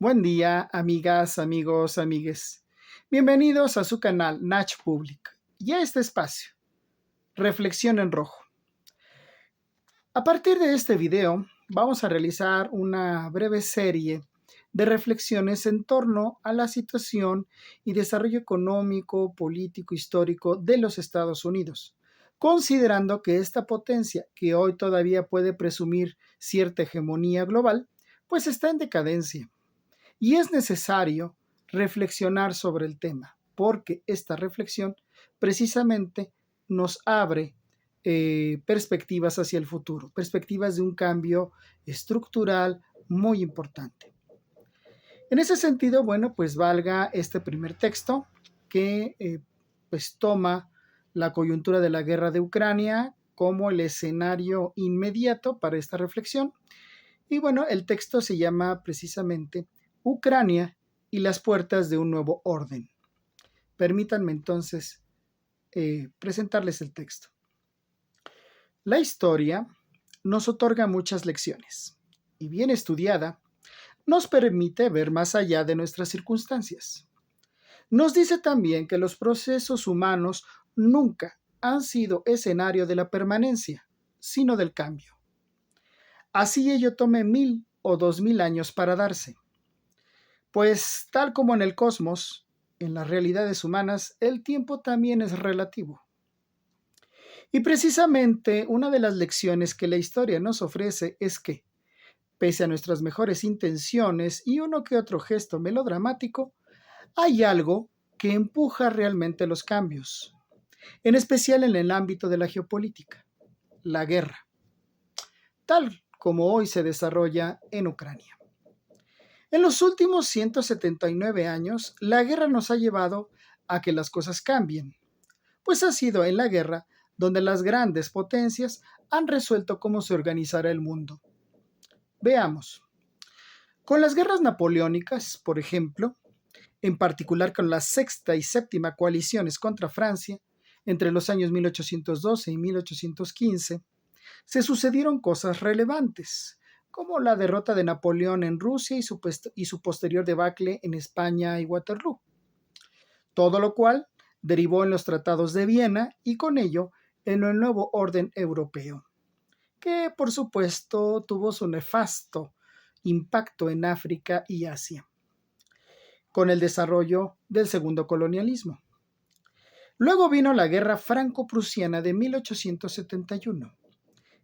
Buen día, amigas, amigos, amigues. Bienvenidos a su canal Nach Public y a este espacio, Reflexión en Rojo. A partir de este video, vamos a realizar una breve serie de reflexiones en torno a la situación y desarrollo económico, político, histórico de los Estados Unidos, considerando que esta potencia, que hoy todavía puede presumir cierta hegemonía global, pues está en decadencia. Y es necesario reflexionar sobre el tema, porque esta reflexión precisamente nos abre perspectivas hacia el futuro, perspectivas de un cambio estructural muy importante. En ese sentido, bueno, pues valga este primer texto que pues toma la coyuntura de la guerra de Ucrania como el escenario inmediato para esta reflexión. Y bueno, el texto se llama precisamente Ucrania y las puertas de un nuevo orden. Permítanme entonces presentarles el texto. La historia nos otorga muchas lecciones y bien estudiada nos permite ver más allá de nuestras circunstancias. Nos dice también que los procesos humanos nunca han sido escenario de la permanencia, sino del cambio. Así ello tome 1000 o 2000 años para darse. Pues tal como en el cosmos, en las realidades humanas, el tiempo también es relativo. Y precisamente una de las lecciones que la historia nos ofrece es que, pese a nuestras mejores intenciones y uno que otro gesto melodramático, hay algo que empuja realmente los cambios, en especial en el ámbito de la geopolítica, la guerra, tal como hoy se desarrolla en Ucrania. En los últimos 179 años, la guerra nos ha llevado a que las cosas cambien, pues ha sido en la guerra donde las grandes potencias han resuelto cómo se organizará el mundo. Veamos. Con las guerras napoleónicas, por ejemplo, en particular con la sexta y séptima coaliciones contra Francia, entre los años 1812 y 1815, se sucedieron cosas relevantes, como la derrota de Napoleón en Rusia y su posterior debacle en España y Waterloo. Todo lo cual derivó en los tratados de Viena y con ello en el nuevo orden europeo, que por supuesto tuvo su nefasto impacto en África y Asia, con el desarrollo del segundo colonialismo. Luego vino la Guerra Franco-Prusiana de 1871,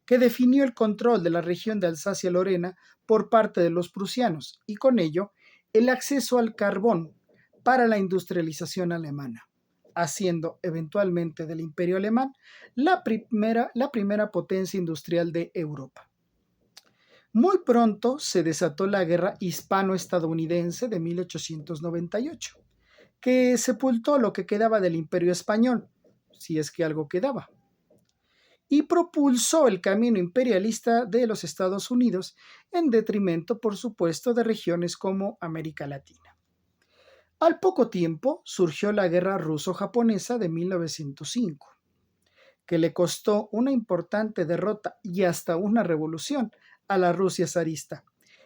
que definió el control de la región de Alsacia-Lorena por parte de los prusianos y con ello el acceso al carbón para la industrialización alemana, haciendo eventualmente del Imperio Alemán la primera potencia industrial de Europa. Muy pronto se desató la Guerra Hispano-Estadounidense de 1898, que sepultó lo que quedaba del Imperio Español, si es que algo quedaba, y propulsó el camino imperialista de los Estados Unidos en detrimento, por supuesto, de regiones como América Latina. Al poco tiempo surgió la Guerra Ruso-Japonesa de 1905, que le costó una importante derrota y hasta una revolución a la Rusia zarista,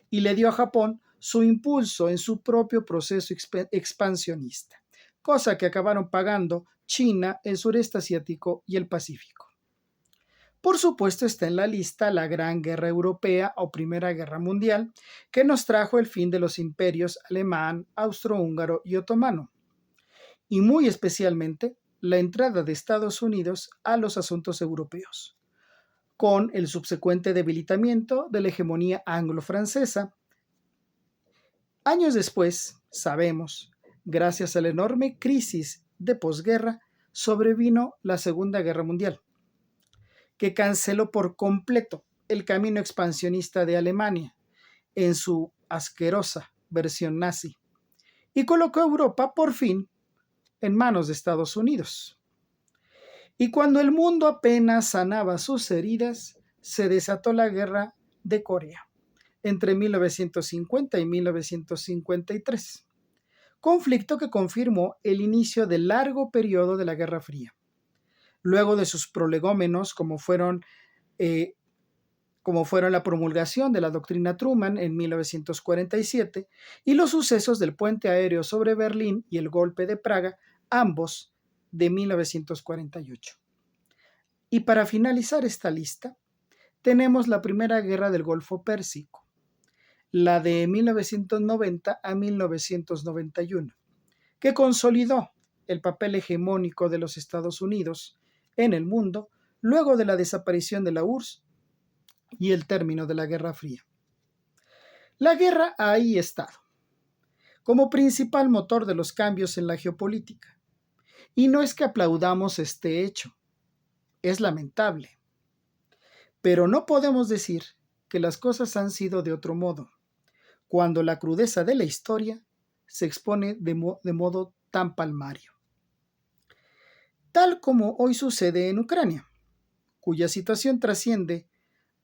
y le dio a Japón su impulso en su propio proceso expansionista, cosa que acabaron pagando China, el sureste asiático y el Pacífico. Por supuesto está en la lista la Gran Guerra Europea o Primera Guerra Mundial, que nos trajo el fin de los imperios alemán, austrohúngaro y otomano, y muy especialmente la entrada de Estados Unidos a los asuntos europeos, con el subsecuente debilitamiento de la hegemonía anglo-francesa. Años después, sabemos, gracias a la enorme crisis de posguerra, sobrevino la Segunda Guerra Mundial, que canceló por completo el camino expansionista de Alemania en su asquerosa versión nazi y colocó a Europa por fin en manos de Estados Unidos. Y cuando el mundo apenas sanaba sus heridas, se desató la guerra de Corea entre 1950 y 1953, conflicto que confirmó el inicio del largo periodo de la Guerra Fría. Luego de sus prolegómenos, como como fueron la promulgación de la doctrina Truman en 1947 y los sucesos del puente aéreo sobre Berlín y el golpe de Praga, ambos de 1948. Y para finalizar esta lista, tenemos la Primera Guerra del Golfo Pérsico, la de 1990 a 1991, que consolidó el papel hegemónico de los Estados Unidos en el mundo luego de la desaparición de la URSS y el término de la Guerra Fría. La guerra ha ahí estado, como principal motor de los cambios en la geopolítica. Y no es que aplaudamos este hecho, es lamentable. Pero no podemos decir que las cosas han sido de otro modo, cuando la crudeza de la historia se expone de modo tan palmario. Tal como hoy sucede en Ucrania, cuya situación trasciende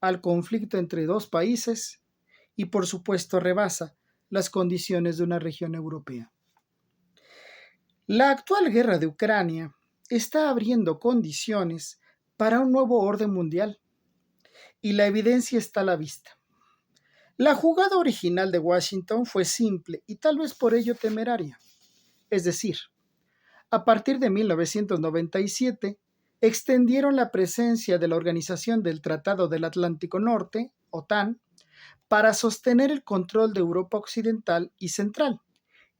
al conflicto entre dos países y por supuesto rebasa las condiciones de una región europea. La actual guerra de Ucrania está abriendo condiciones para un nuevo orden mundial y la evidencia está a la vista. La jugada original de Washington fue simple y tal vez por ello temeraria. Es decir, a partir de 1997, extendieron la presencia de la Organización del Tratado del Atlántico Norte, OTAN, para sostener el control de Europa Occidental y Central,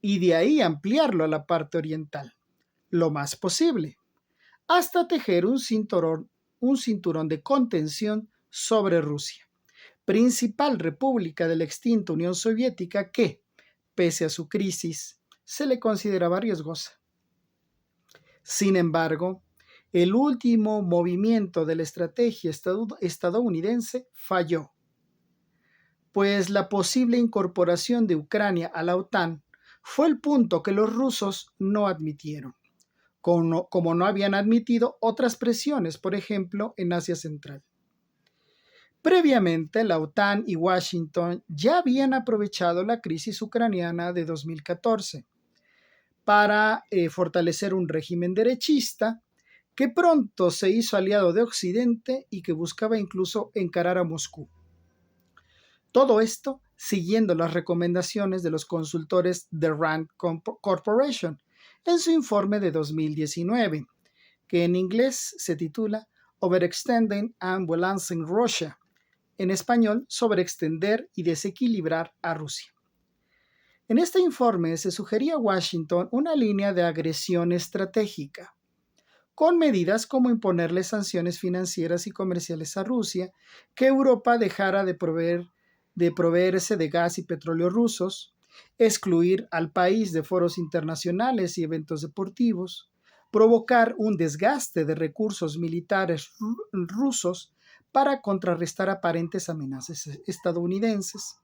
y de ahí ampliarlo a la parte oriental, lo más posible, hasta tejer un cinturón de contención sobre Rusia, principal república de la extinta Unión Soviética que, pese a su crisis, se le consideraba riesgosa. Sin embargo, el último movimiento de la estrategia estadounidense falló, pues la posible incorporación de Ucrania a la OTAN fue el punto que los rusos no admitieron, como no habían admitido otras presiones, por ejemplo, en Asia Central. Previamente, la OTAN y Washington ya habían aprovechado la crisis ucraniana de 2014 para fortalecer un régimen derechista que pronto se hizo aliado de Occidente y que buscaba incluso encarar a Moscú. Todo esto siguiendo las recomendaciones de los consultores de Rand Corporation en su informe de 2019, que en inglés se titula Overextending and Balancing Russia, en español, sobreextender y desequilibrar a Rusia. En este informe se sugería a Washington una línea de agresión estratégica, con medidas como imponerle sanciones financieras y comerciales a Rusia, que Europa dejara de proveerse de gas y petróleo rusos, excluir al país de foros internacionales y eventos deportivos, provocar un desgaste de recursos militares rusos para contrarrestar aparentes amenazas estadounidenses,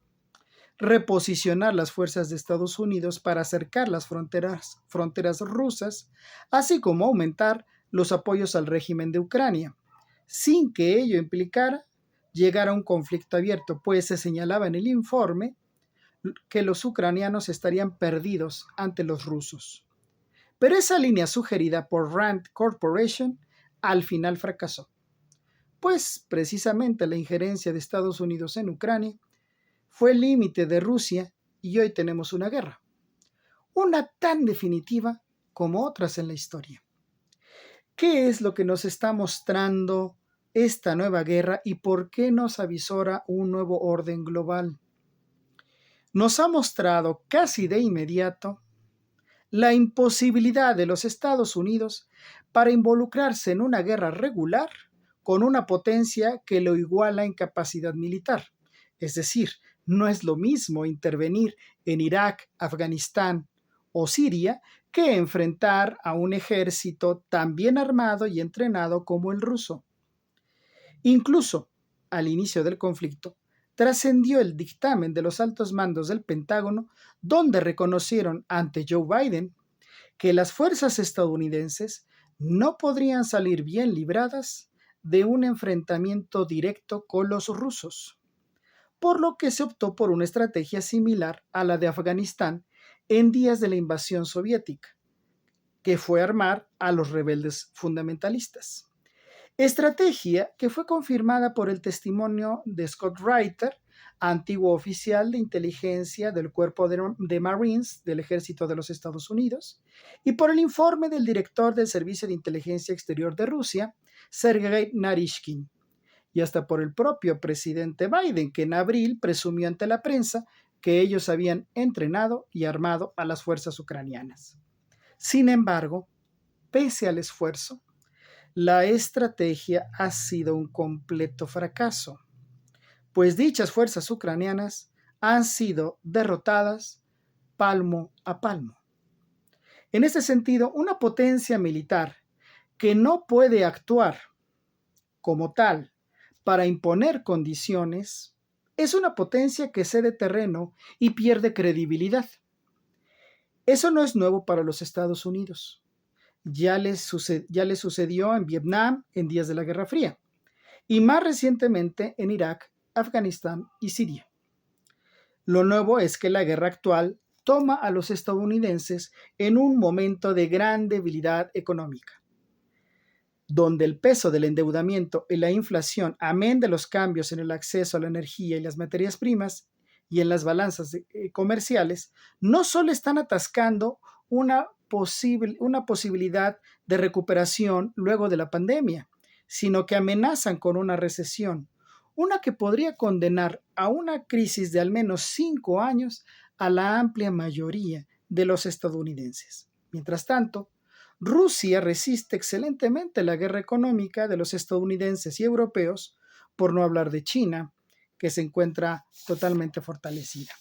reposicionar las fuerzas de Estados Unidos para acercar las fronteras rusas, así como aumentar los apoyos al régimen de Ucrania, sin que ello implicara llegar a un conflicto abierto, pues se señalaba en el informe que los ucranianos estarían perdidos ante los rusos. Pero esa línea sugerida por Rand Corporation al final fracasó, pues precisamente la injerencia de Estados Unidos en Ucrania fue el límite de Rusia y hoy tenemos una guerra, una tan definitiva como otras en la historia. ¿Qué es lo que nos está mostrando esta nueva guerra y por qué nos avisora un nuevo orden global? Nos ha mostrado casi de inmediato la imposibilidad de los Estados Unidos para involucrarse en una guerra regular con una potencia que lo iguala en capacidad militar. Es decir, no es lo mismo intervenir en Irak, Afganistán o Siria que enfrentar a un ejército tan bien armado y entrenado como el ruso. Incluso, al inicio del conflicto, trascendió el dictamen de los altos mandos del Pentágono, donde reconocieron ante Joe Biden que las fuerzas estadounidenses no podrían salir bien libradas de un enfrentamiento directo con los rusos, por lo que se optó por una estrategia similar a la de Afganistán en días de la invasión soviética, que fue armar a los rebeldes fundamentalistas. Estrategia que fue confirmada por el testimonio de Scott Reiter, antiguo oficial de inteligencia del Cuerpo de Marines del Ejército de los Estados Unidos, y por el informe del director del Servicio de Inteligencia Exterior de Rusia, Sergei Narishkin, y hasta por el propio presidente Biden, que en abril presumió ante la prensa que ellos habían entrenado y armado a las fuerzas ucranianas. Sin embargo, pese al esfuerzo, la estrategia ha sido un completo fracaso, pues dichas fuerzas ucranianas han sido derrotadas palmo a palmo. En este sentido, una potencia militar que no puede actuar como tal para imponer condiciones es una potencia que cede terreno y pierde credibilidad. Eso no es nuevo para los Estados Unidos. Ya les sucedió en Vietnam en días de la Guerra Fría y más recientemente en Irak, Afganistán y Siria. Lo nuevo es que la guerra actual toma a los estadounidenses en un momento de gran debilidad económica, donde el peso del endeudamiento y la inflación, amén de los cambios en el acceso a la energía y las materias primas y en las balanzas comerciales, no solo están atascando una posibilidad de recuperación luego de la pandemia, sino que amenazan con una recesión, una que podría condenar a una crisis de al menos 5 años a la amplia mayoría de los estadounidenses. Mientras tanto, Rusia resiste excelentemente la guerra económica de los estadounidenses y europeos, por no hablar de China, que se encuentra totalmente fortalecida.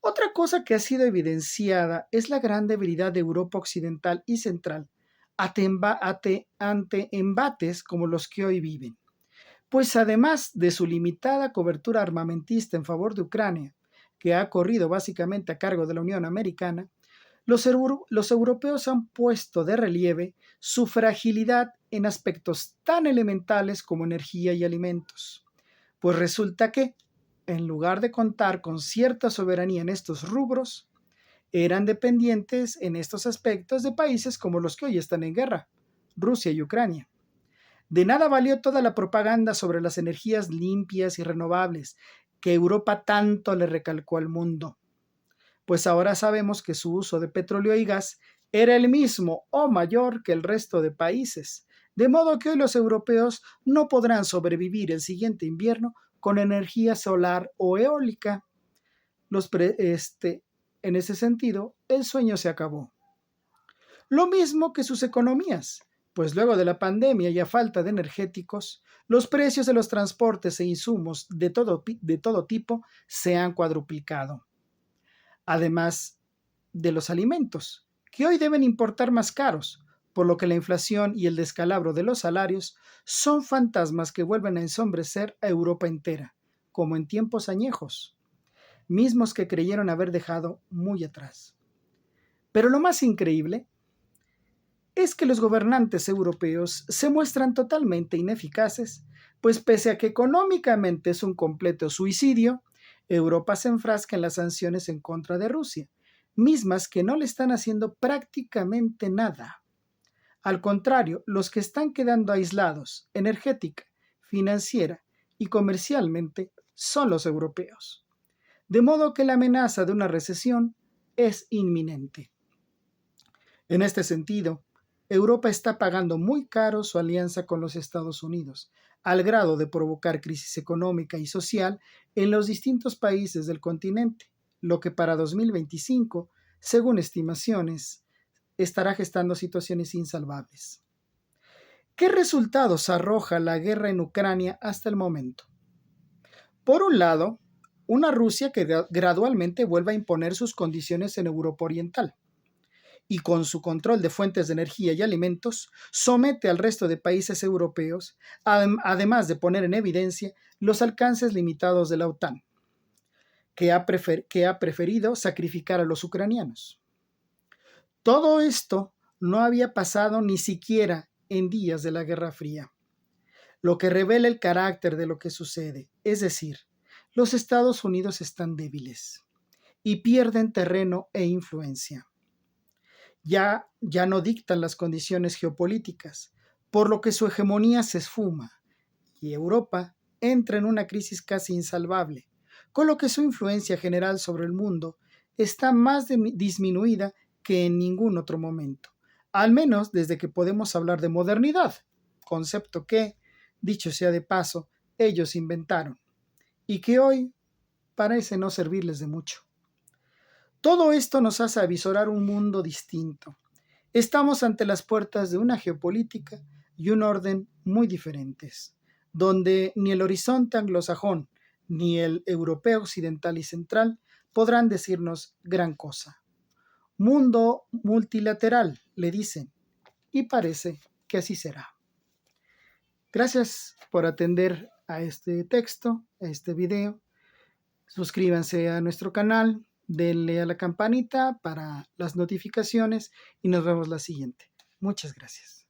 Otra cosa que ha sido evidenciada es la gran debilidad de Europa Occidental y Central ante embates como los que hoy viven. Pues además de su limitada cobertura armamentista en favor de Ucrania, que ha corrido básicamente a cargo de la Unión Americana, los europeos han puesto de relieve su fragilidad en aspectos tan elementales como energía y alimentos. Pues resulta que, en lugar de contar con cierta soberanía en estos rubros, eran dependientes en estos aspectos de países como los que hoy están en guerra, Rusia y Ucrania. De nada valió toda la propaganda sobre las energías limpias y renovables que Europa tanto le recalcó al mundo, pues ahora sabemos que su uso de petróleo y gas era el mismo o mayor que el resto de países, de modo que hoy los europeos no podrán sobrevivir el siguiente invierno con energía solar o eólica. En ese sentido, el sueño se acabó. Lo mismo que sus economías, pues luego de la pandemia y a falta de energéticos, los precios de los transportes e insumos de todo tipo se han cuadruplicado. Además de los alimentos, que hoy deben importar más caros, por lo que la inflación y el descalabro de los salarios son fantasmas que vuelven a ensombrecer a Europa entera, como en tiempos añejos, mismos que creyeron haber dejado muy atrás. Pero lo más increíble es que los gobernantes europeos se muestran totalmente ineficaces, pues pese a que económicamente es un completo suicidio, Europa se enfrasca en las sanciones en contra de Rusia, mismas que no le están haciendo prácticamente nada. Al contrario, los que están quedando aislados energética, financiera y comercialmente son los europeos. De modo que la amenaza de una recesión es inminente. En este sentido, Europa está pagando muy caro su alianza con los Estados Unidos, al grado de provocar crisis económica y social en los distintos países del continente, lo que para 2025, según estimaciones, estará gestando situaciones insalvables. ¿Qué resultados arroja la guerra en Ucrania hasta el momento? Por un lado, una Rusia que gradualmente vuelve a imponer sus condiciones en Europa Oriental y con su control de fuentes de energía y alimentos, somete al resto de países europeos, además de poner en evidencia los alcances limitados de la OTAN, que ha preferido sacrificar a los ucranianos. Todo esto no había pasado ni siquiera en días de la Guerra Fría, lo que revela el carácter de lo que sucede, es decir, los Estados Unidos están débiles y pierden terreno e influencia. Ya no dictan las condiciones geopolíticas, por lo que su hegemonía se esfuma y Europa entra en una crisis casi insalvable, con lo que su influencia general sobre el mundo está más disminuida que en ningún otro momento, al menos desde que podemos hablar de modernidad, concepto que, dicho sea de paso, ellos inventaron y que hoy parece no servirles de mucho. Todo esto nos hace avisorar un mundo distinto. Estamos ante las puertas de una geopolítica y un orden muy diferentes, donde ni el horizonte anglosajón ni el europeo occidental y central podrán decirnos gran cosa. Mundo multilateral, le dicen, y parece que así será. Gracias por atender a este texto, a este video. Suscríbanse a nuestro canal, denle a la campanita para las notificaciones y nos vemos la siguiente. Muchas gracias.